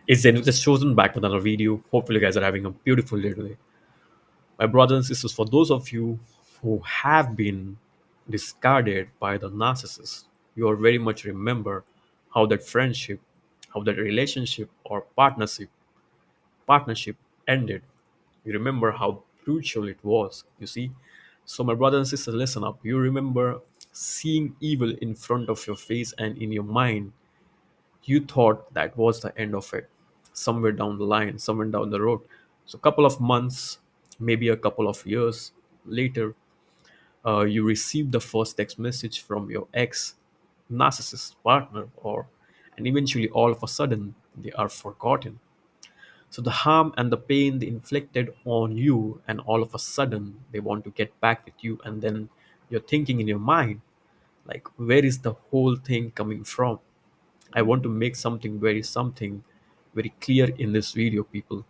It's then just chosen back with another video. Hopefully, you guys are having a beautiful day today. My brothers and sisters, for those of you who have been discarded by the narcissist, you will very much remember how that friendship, how that relationship or partnership ended. You remember how crucial it was, you see. So my brothers and sisters, listen up. You remember seeing evil in front of your face, and in your mind you thought that was the end of it, somewhere down the line, somewhere down the road. So a couple of months, maybe a couple of years later, you receive the first text message from your ex narcissist partner, or and eventually all of a sudden they are forgotten. So the harm and the pain they inflicted on you, and all of a sudden they want to get back with you, and then you're thinking in your mind, like, where is the whole thing coming from? I want to make something very clear in this video, people.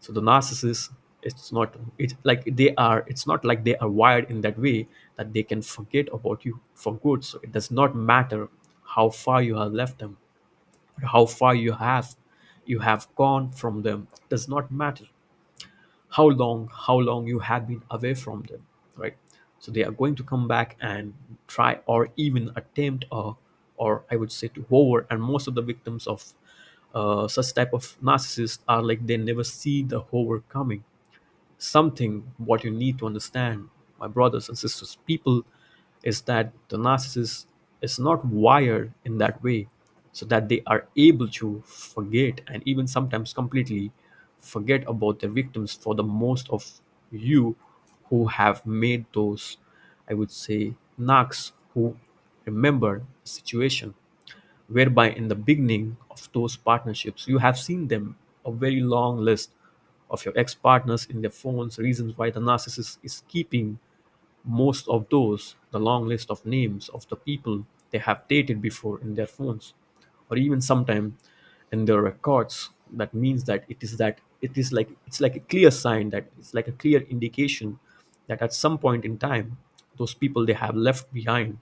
So the narcissist, it's not like they are wired in that way that they can forget about you for good. So it does not matter how far you have left them, or how far you have gone from them. It does not matter how long you have been away from them, right? So they are going to come back and try, or even attempt, or I would say to hover. And most of the victims of such type of narcissists are like they never see the hover coming. Something what you need to understand, my brothers and sisters, people, is that the narcissist is not wired in that way, so that they are able to forget, and even sometimes completely forget about their victims. For the most of you who have made those, I would say, knocks, who remember the situation whereby in the beginning of those partnerships you have seen them, a very long list of your ex-partners in their phones, reasons why the narcissist is keeping most of those, the long list of names of the people they have dated before in their phones, or even sometime in their records. That means that it's like a clear sign, that it's like a clear indication that at some point in time those people they have left behind,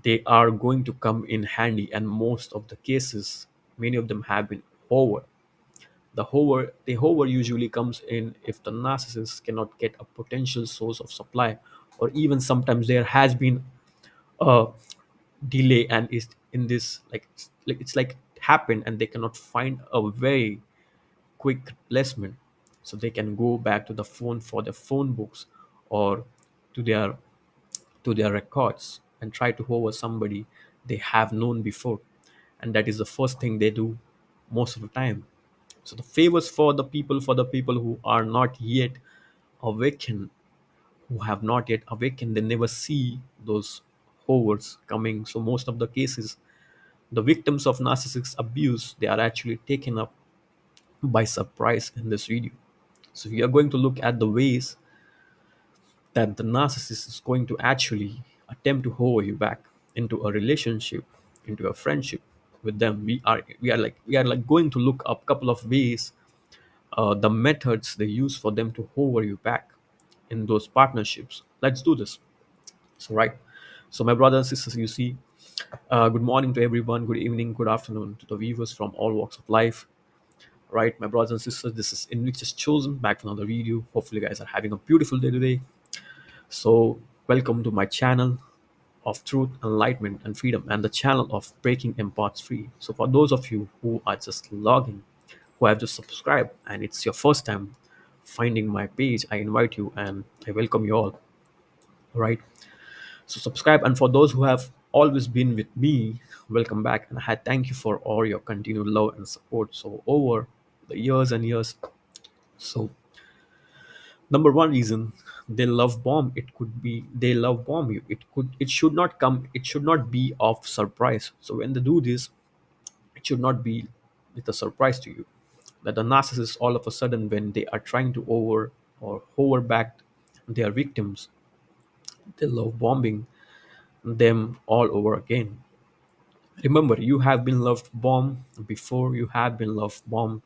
they are going to come in handy. And most of the cases, many of them have been over. The hover usually comes in if the narcissist cannot get a potential source of supply, or even sometimes there has been a delay, and is in this, like happened, and they cannot find a very quick replacement, so they can go back to the phone for their phone books, or to their records, and try to hover somebody they have known before. And that is the first thing they do most of the time. So the favors for the people who are not yet awakened, who have not yet awakened, they never see those hovers coming. So most of the cases, the victims of narcissistic abuse, they are actually taken up by surprise in this video. So we are going to look at the ways that the narcissist is going to actually attempt to hover you back into a relationship, into a friendship with them. We are like going to look up a couple of ways, the methods they use for them to hover you back in those partnerships. Let's do this. So right. So my brothers and sisters, you see, good morning to everyone, good evening, good afternoon to the viewers from all walks of life. Right, my brothers and sisters, this is in which is chosen back for another video. Hopefully you guys are having a beautiful day today. So, welcome to my channel of truth, enlightenment, and freedom, and the channel of breaking imparts free. So, for those of you who are just logging, who have just subscribed, and it's your first time finding my page, I invite you and I welcome you all. All right. So, subscribe, and for those who have always been with me, welcome back, and I thank you for all your continued love and support. So, over the years and years. So, number one reason they love bomb, it could be they love bomb you. It should not be of surprise. So when they do this, it should not be with a surprise to you that the narcissist all of a sudden, when they are trying to over or hover back their victims, they love bombing them all over again. Remember, you have been loved bomb before, you have been loved bomb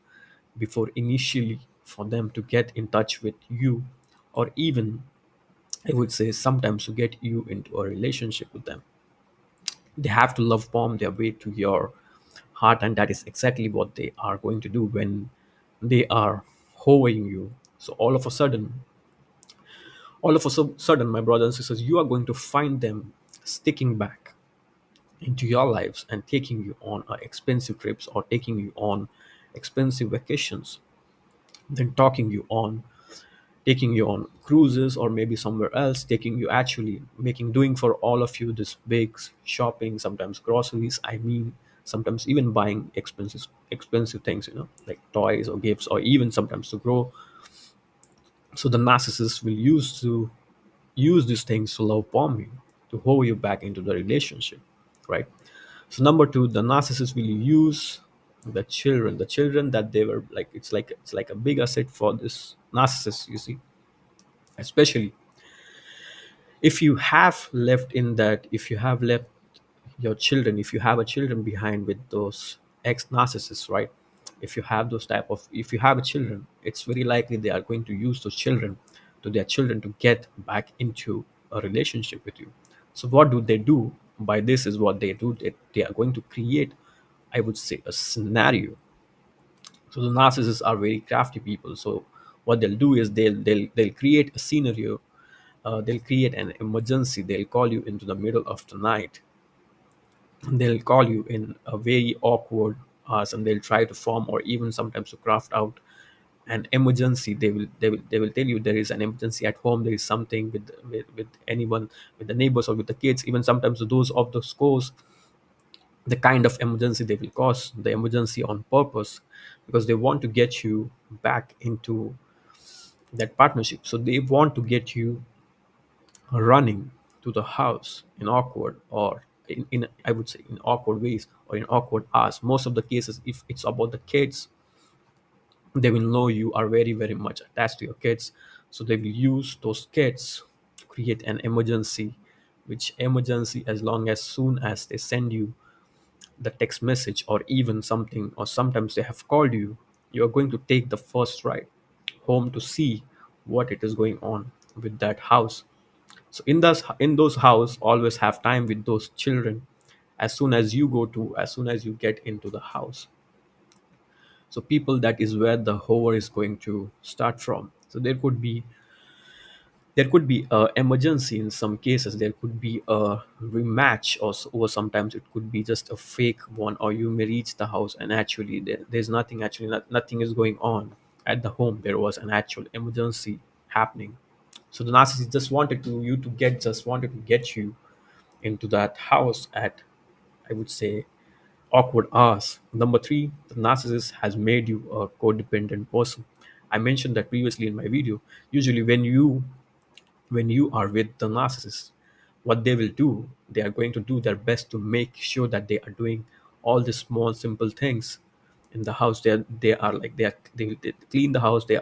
before initially for them to get in touch with you, or even, I would say, sometimes to get you into a relationship with them. They have to love bomb their way to your heart, and that is exactly what they are going to do when they are hovering you. So all of a sudden, my brothers and sisters, you are going to find them sticking back into your lives and taking you on expensive trips or taking you on expensive vacations, then taking you on cruises, or maybe somewhere else, taking you actually making doing for all of you this big shopping, sometimes groceries, I mean, sometimes even buying expensive things, like toys or gifts, or even sometimes to grow. So the narcissist will use these things to love bomb you, to hold you back into the relationship, right? So number two, the narcissist will use the children that they were like, it's like a big asset for this narcissist, you see. Especially if you have left your children, if you have a children behind with those ex narcissists, right? If you have a children, it's very likely they are going to use those children to their children to get back into a relationship with you. So what do they do? By this is what they do, they are going to create, I would say, a scenario. So the narcissists are very crafty people. So what they'll do is they'll create a scenario. They'll create an emergency. They'll call you into the middle of the night. They'll call you in a very awkward hours, and they'll try to form, or even sometimes to craft out an emergency. They will tell you there is an emergency at home. There is something with anyone, with the neighbors or with the kids. Even sometimes those of the scores, the kind of emergency they will cause the emergency on purpose, because they want to get you back into that partnership. So they want to get you running to the house in awkward, or in I would say in awkward ways, or in awkward hours. Most of the cases, if it's about the kids, they will know you are very very much attached to your kids. So they will use those kids to create an emergency, which emergency, as long as soon as they send you the text message, or even something, or sometimes they have called you, you are going to take the first ride home to see what it is going on with that house. So in those house, always have time with those children. As soon as you get into the house, so people, that is where the hover is going to start from. So there could be a emergency. In some cases there could be a rematch, or sometimes it could be just a fake one, or you may reach the house and actually there's nothing, actually nothing is going on at the home. There was an actual emergency happening. So the narcissist just wanted to get you into that house at, I would say, awkward hours. Number three, the narcissist has made you a codependent person. I mentioned that previously in my video. Usually when you are with the narcissist, what they will do, they are going to do their best to make sure that they are doing all the small simple things in the house. They are like they clean the house. They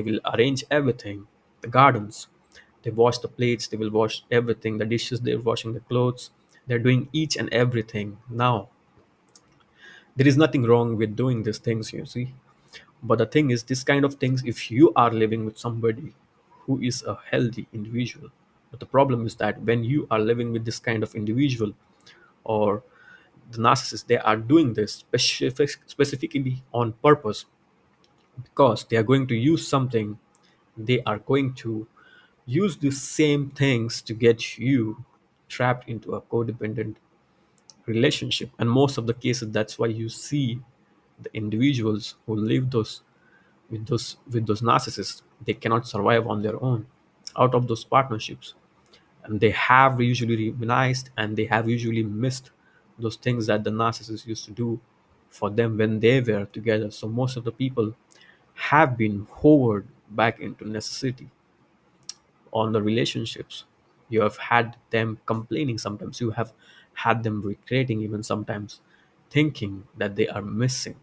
will arrange everything, the gardens, they wash the plates, they will wash everything, the dishes, they're washing the clothes, they're doing each and everything. Now, there is nothing wrong with doing these things, you see. But the thing is, this kind of things, if you are living with somebody who is a healthy individual, but the problem is that when you are living with this kind of individual, or the narcissist, they are doing this specifically on purpose, because they are going to use something. They are going to use the same things to get you trapped into a codependent relationship. And most of the cases, that's why you see the individuals who live with those narcissists, they cannot survive on their own out of those partnerships. And they have usually realized, and they have usually missed those things that the narcissist used to do for them when they were together. So most of the people have been hovered back into necessity on the relationships. You have had them complaining, sometimes you have had them regretting, even sometimes thinking that they are missing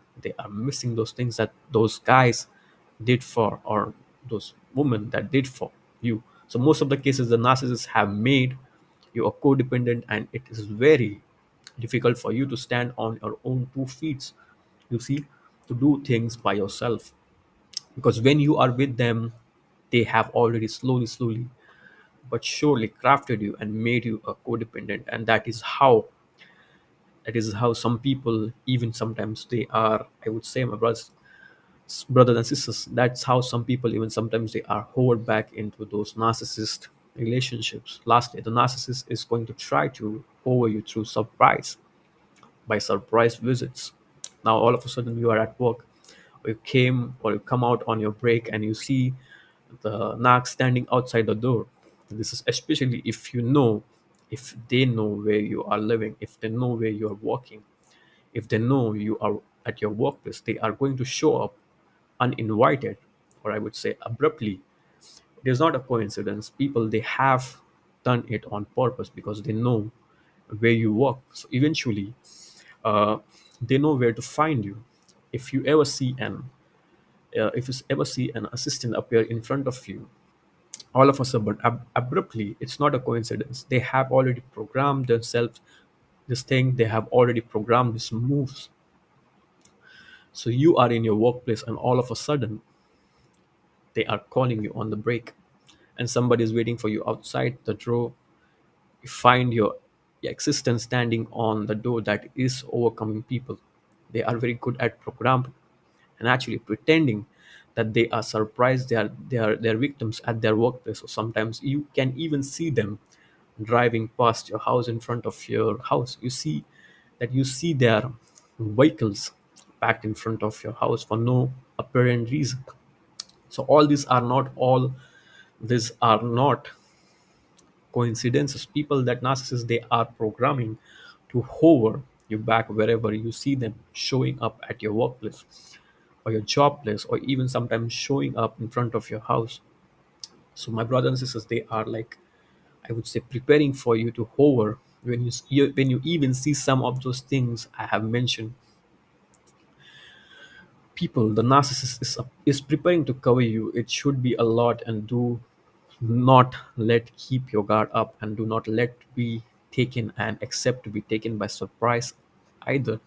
those things that those guys did for, or those women that did for you. So most of the cases, the narcissists have made you a codependent, and it is very difficult for you to stand on your own 2 feet, you see, to do things by yourself. Because when you are with them, they have already slowly but surely crafted you and made you a codependent. And that is how That is how some people, even sometimes they are, I would say, my brothers and sisters, that's how some people even sometimes they are hovered back into those narcissist relationships. Lastly, the narcissist is going to try to hover you through surprise, by surprise visits. Now all of a sudden you are at work, or you came or you come out on your break and you see the narc standing outside the door. This is especially if you know, if they know where you are living, if they know where you are working, if they know you are at your workplace, they are going to show up uninvited, or I would say abruptly. It is not a coincidence. People, they have done it on purpose because they know where you work. So eventually, uh, they know where to find you. If you ever see an if you ever see an assistant appear in front of you, all of a sudden, abruptly, it's not a coincidence. They have already programmed themselves this thing. They have already programmed these moves. So you are in your workplace, and all of a sudden, they are calling you on the break, and somebody is waiting for you outside the door. You find your existence standing on the door that is overcoming people. They are very good at programming and actually pretending that they are surprised they are victims at their workplace. Or sometimes you can even see them driving past your house, in front of your house. You see their vehicles packed in front of your house for no apparent reason. So these are not coincidences. People that narcissists, they are programming to hover you back wherever you see them showing up at your workplace or your job place, or even sometimes showing up in front of your house. So my brothers and sisters, they are like, I would say, preparing for you to hover. When you even see some of those things I have mentioned, people, the narcissist is preparing to cover you. It should be a lot, and do not let keep your guard up, and do not let be taken and accept to be taken by surprise either.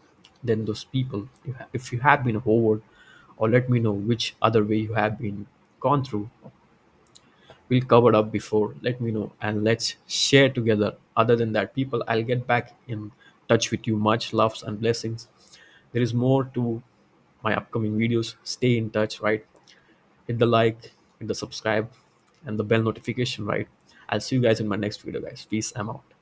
Then those people, if you have been hovered, or let me know which other way you have been gone through, we covered up before, let me know and let's share together. Other than that, people, I'll get back in touch with you. Much loves and blessings. There is more to my upcoming videos. Stay in touch, right? Hit the like, hit the subscribe, and the bell notification, right? I'll see you guys in my next video, guys. Peace. I'm out.